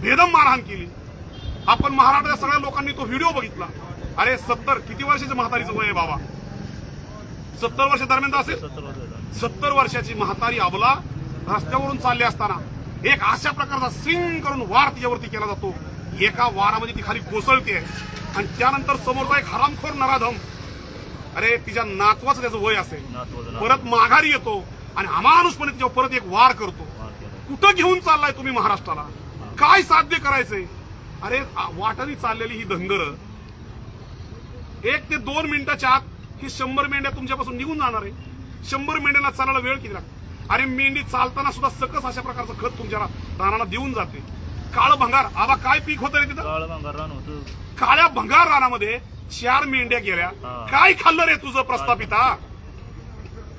बेदम मारहाण केली। आपण महाराष्ट्राच्या सगळ्या लोकांनी तो व्हिडिओ बघितला। अरे 70 किती वर्षाच्या म्हातारीचं वय आहे बाबा? 70 वर्ष दरम्यान असेल। 70 वर्षाची म्हातारी अबला रस्त्यावरून चालली असताना एक अशा प्रकारचा स्विंग करून वार तिच्यावरती केला जातो। एका वारामध्ये ती खाली कोसळते आणि त्यानंतर समोरचा एक हरामखोर नराधम, अरे तिच्या नातवाचं त्याचं वय असेल, परत माघारी येतो आणि अमानुषपणे तिच्यावर परत एक वार करतो। कुठं घेऊन चाललाय तुम्ही महाराष्ट्राला? काय साध्य करायचंय? अरे वाटाने चाललेली ही धनगर 1 ते 2 मिनिटाच्या आत ही 100 मेंढ्या तुमच्यापासून निघून जाणार आहे। 100 मेंढ्यांना चालायला वेळ किती लागतो? अरे मेंढी चालताना सुद्धा सकस अशा प्रकारचं खत तुमच्या रानाला देऊन जाते। काळं भंगार, आबा काय पीक होतं रे तिथं? काळं भंगार रान होतं। काळ्या भंगार रानामध्ये 4 मेंढ्या गेल्या। काय खाल्लं रे तुझं प्रस्थापिता?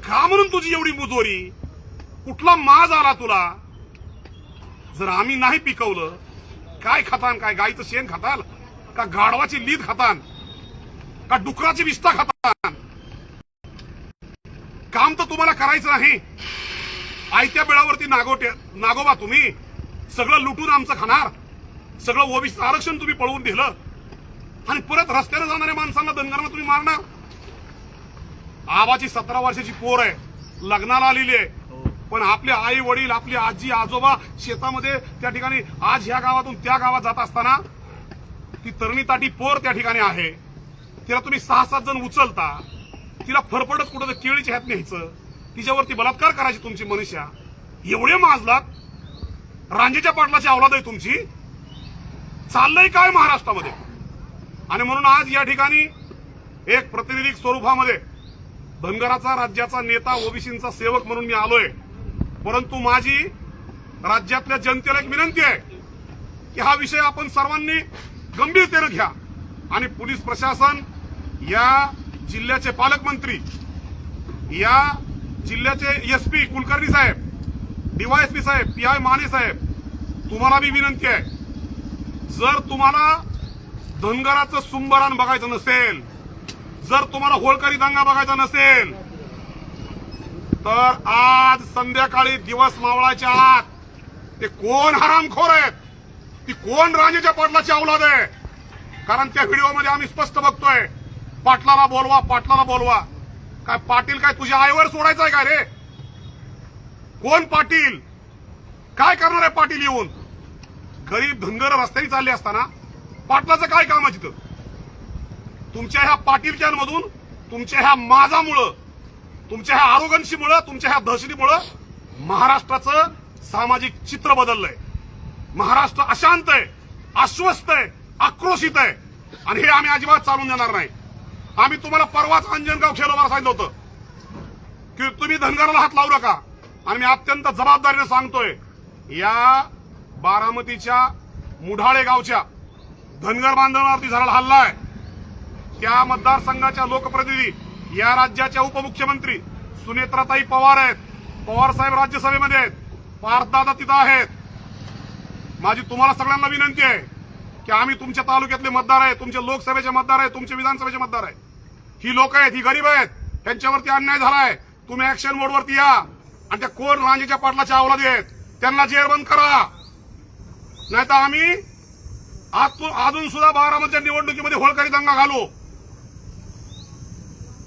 का म्हणून तुझी एवढी मुजोरी? कुठला माज आला तुला? जर आम्ही नाही पिकवलं काय खातान? काय गाईचं शेण खाताल का? गाढवाची लीद खातान का? डुकराची विष्ठा खातान? काम तर तुम्हाला करायचं नाही। आयत्या बेळावरती नागोबा तुम्ही सगळं लुटून आमचं खाणार, सगळं ओबीसी आरक्षण तुम्ही पळवून दिलं आणि परत रस्त्याने जाणाऱ्या माणसांना धनगरांना तुम्ही मारणार। आबाची 17 वर्षाची पोर आहे, लग्नाला आलेली आहे, पण आपले आई वडील आपली आजी आजोबा शेतामध्ये त्या ठिकाणी आज ह्या गावातून त्या गावात जात असताना ती तरणी ताटी पोर त्या ठिकाणी आहे। तिला तुम्ही 6-7 जण उचलता, तिला फरफडत कुठं केळीच्या ह्यात न्यायचं, तिच्यावरती बलात्कार करायची तुमची मनुष्या। एवढे माजलात? रांजेच्या पाटलाची अवलाद आहे तुमची? चाललंय काय महाराष्ट्रामध्ये? आणि म्हणून आज या ठिकाणी एक प्रातिनिधिक स्वरूपामध्ये धनगराचा राज्याचा नेता ओबीसींचा सेवक म्हणून मी आलोय। परंतु माझी राज्यातल्या जनतेला एक विनंती आहे की हा विषय आपण सर्वांनी गंभीरतेने घ्या आणि पोलीस प्रशासन, या जिल्ह्याचे पालकमंत्री, या जिल्ह्याचे एसपी कुलकर्णी साहेब, डीवायएसपी साहेब, पीआय माने साहेब, तुम्हाला बी विनंती आहे, जर तुम्हाला धनगराचं सुंबरान बघायचं नसेल, जर तुम्हाला होळकरी दंगा बघायचा नसेल, तर आज संध्याकाळी दिवस मावळाच्या आत ते कोण हरामखोर आहेत, ती कोण रांजेच्या पाटलाची औलाद आहे? कारण त्या व्हिडिओमध्ये आम्ही स्पष्ट बघतोय, पाटलाला बोलवा, पाटलाला बोलवा। काय पाटील काय तुझ्या आईवर सोडायचं आहे काय रे? कोण पाटील? काय करणार आहे पाटील येऊन? गरीब धनगर रस्त्याने चालले असताना पाटलाचं काय काम आहे तिथं? तुमच्या ह्या पाटीलक्यांमधून, तुमच्या ह्या माजामुळं, तुमच्या ह्या आरोगन्सीमुळं, तुमच्या ह्या दहशतीमुळं महाराष्ट्राचं सामाजिक चित्र बदललंय। महाराष्ट्र अशांत आहे, अस्वस्थ आहे, आक्रोशित आहे आणि हे आम्ही अजिबात चालून देणार नाही। आम्ही तुम्हाला परवाच अंजनगाव खेलोबाला सांगितलं होतं की तुम्ही धनगराला हात लावू नका आणि मी अत्यंत जबाबदारीने सांगतोय, या बारामतीच्या मुढाळे गावच्या धनगर बांधवांवरती झालेला हल्ला आहे, त्या मतदारसंघाच्या लोकप्रतिनिधी, या राज्याच्या उपमुख्यमंत्री सुनेत्राताई पवार आहेत, पवार साहेब राज्यसभेमध्ये आहेत, पार्थदादा तिथं आहेत। माझी तुम्हाला सगळ्यांना विनंती आहे की आम्ही तुमच्या तालुक्यातले मतदार आहे, तुमचे लोकसभेचे मतदार आहे, तुमचे विधानसभेचे मतदार आहे, ही लोक आहेत, ही गरीब आहेत, त्यांच्यावरती अन्याय झालाय, तुम्ही ऍक्शन मोडवरती या आणि त्या कोण रांजेच्या पाटलाच्या अवलादी आहेत त्यांना जेरबंद करा, नाहीतर आम्ही अजून सुद्धा बारामतीच्या निवडणुकीमध्ये होळकरी दंगा घालू।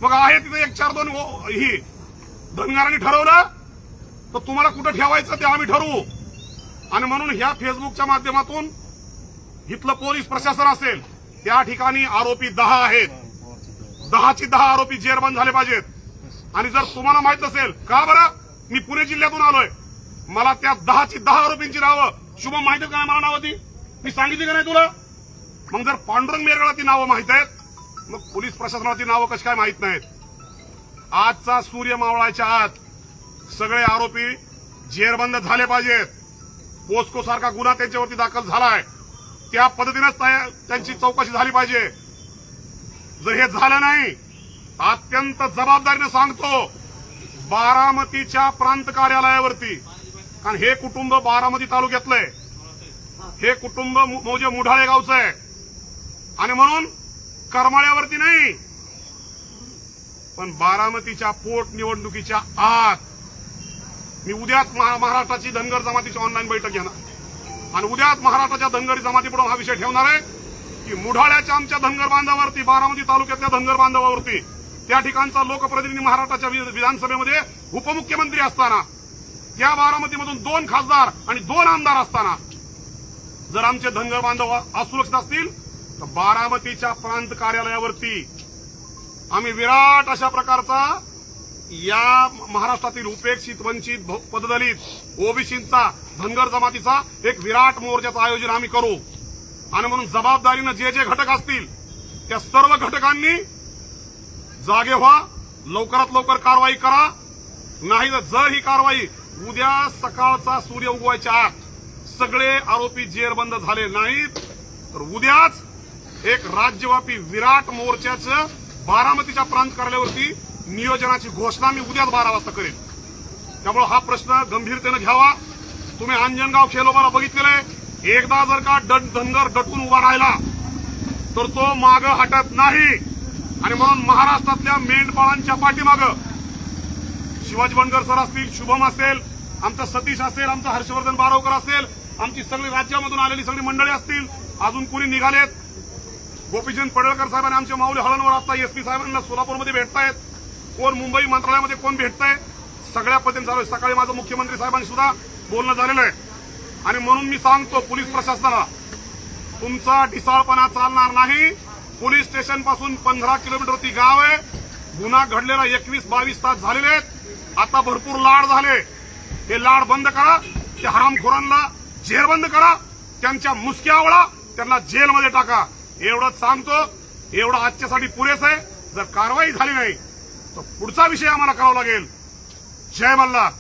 मग आहे तिथे 1-4-2 ही धनगरांनी ठरवलं तर तुम्हाला कुठं ठेवायचं ते आम्ही ठरवू। आणि म्हणून ह्या फेसबुकच्या माध्यमातून इथलं पोलीस प्रशासन असेल, त्या ठिकाणी आरोपी 10 आहेत, 10ची 10 आरोपी जेरबंद झाले पाहिजेत। आणि जर तुम्हाला माहित असेल का बरं, मी पुणे जिल्ह्यातून आलोय, मला त्या 10ची 10 आरोपींची नावं शुभम माहिती का? मला नावं ती मी सांगितली का नाही तुला? मग जर पांडुरंग मेरगळा ती नावं माहित आहेत, मग पोलीस प्रशासनाला ती नावं कशी काय माहित नाहीत? आजचा सूर्य मावळाच्या आत सगळे आरोपी जेरबंद झाले पाहिजेत। पोस्को सारखा गुन्हा त्यांच्यावरती दाखल झालाय, त्या पद्धतीनेच त्यांची चौकशी झाली पाहिजे। जर हे झालं नाही, अत्यंत जबाबदारीने सांगतो, बारामतीच्या प्रांत कार्यालयावरती, कारण हे कुटुंब बारामती तालुक्यातलंय, हे कुटुंब म्हणजे मुढाळे गावचं आहे आणि म्हणून करमाळ्यावरती नाही, पण बारामतीच्या पोटनिवडणुकीच्या आत मी उद्याच महाराष्ट्राची धनगर जमातीची ऑनलाईन बैठक घेणार आणि उद्याच महाराष्ट्राच्या धनगरी जमातीपुढे हा विषय ठेवणार आहे की मुढाळ्याच्या आमच्या धनगर बांधावरती, बारामती तालुक्यातल्या धनगर बांधावरती त्या ठिकाणचा लोकप्रतिनिधी महाराष्ट्राच्या विधानसभेमध्ये उपमुख्यमंत्री असताना, त्या बारामतीमधून 2 खासदार आणि 2 आमदार असताना जर आमचे धनगर बांधव असुरक्षित असतील तर बारामतीच्या प्रांत कार्यालयावरती आम्ही विराट अशा प्रकारचा या महाराष्ट्रातील उपेक्षित, वंचित, पददलित, ओबीसींचा, धनगर जमातीचा एक विराट मोर्चाचं आयोजन आम्ही करू. आणि म्हणून जबाबदारीनं जे जे घटक असतील त्या सर्व घटकांनी जागे व्हा, लवकरात लवकर कारवाई करा. नाही तर जर ही कारवाई उद्या सकाळचा सूर्य उगवायच्या आत सगळे आरोपी जेरबंद झाले नाहीत तर उद्याच एक राज्यव्यापी विराट मोर्चाचं बारामतीच्या प्रांत कार्यालयावरती नियोजनाची घोषणा मी उद्याच 12 वाजता करेन. त्यामुळे हा प्रश्न गंभीरतेने घ्यावा. तुम्ही अंजनगाव खेलोबाला बघितलेलं आहे. एकदा जर का धनगर डटून उभा राहिला तर तो मागं हटत नाही. आणि म्हणून महाराष्ट्रातल्या मेंढपाळांच्या पाठीमागं शिवाजी बनकर सर असतील, शुभम असेल, आमचा सतीश असेल, आमचा हर्षवर्धन बारावकर असेल, आमची सगळी राज्यामधून आलेली सगळी मंडळी असतील, अजून कुणी निघालेत, गोपीचंद पडळकर साहेबांनी आमच्या माऊली हळणवर आता एसपी साहेबांना सोलापूरमध्ये भेटतायत, कोण मुंबई मंत्रालयामध्ये कोण भेटताय, सगळ्या पद्धतीने चालू आहे. सकाळी माझं मुख्यमंत्री साहेबांनी सुद्धा बोलणं झालेलं आहे. आणि म्हणून मी सांगतो पोलीस प्रशासनाला, तुमचा ढिसाळपणा चालणार नाही. पोलीस स्टेशन पासून 15 किलोमीटरवरती गाव आहे. गुन्हा घडलेला 21-22 तास झालेले आहेत. आता भरपूर लाड झाले. हे लाड बंद करा. त्या हरामखोरांना जेरबंद करा. त्यांच्या मुसक्या आवळा, त्यांना जेलमध्ये टाका. एवढंच सांगतो. एवढं आजच्यासाठी पुरेसं आहे. जर कारवाई झाली नाही तर पुढचा विषय आम्हाला करावा लागेल. जय मल्हार.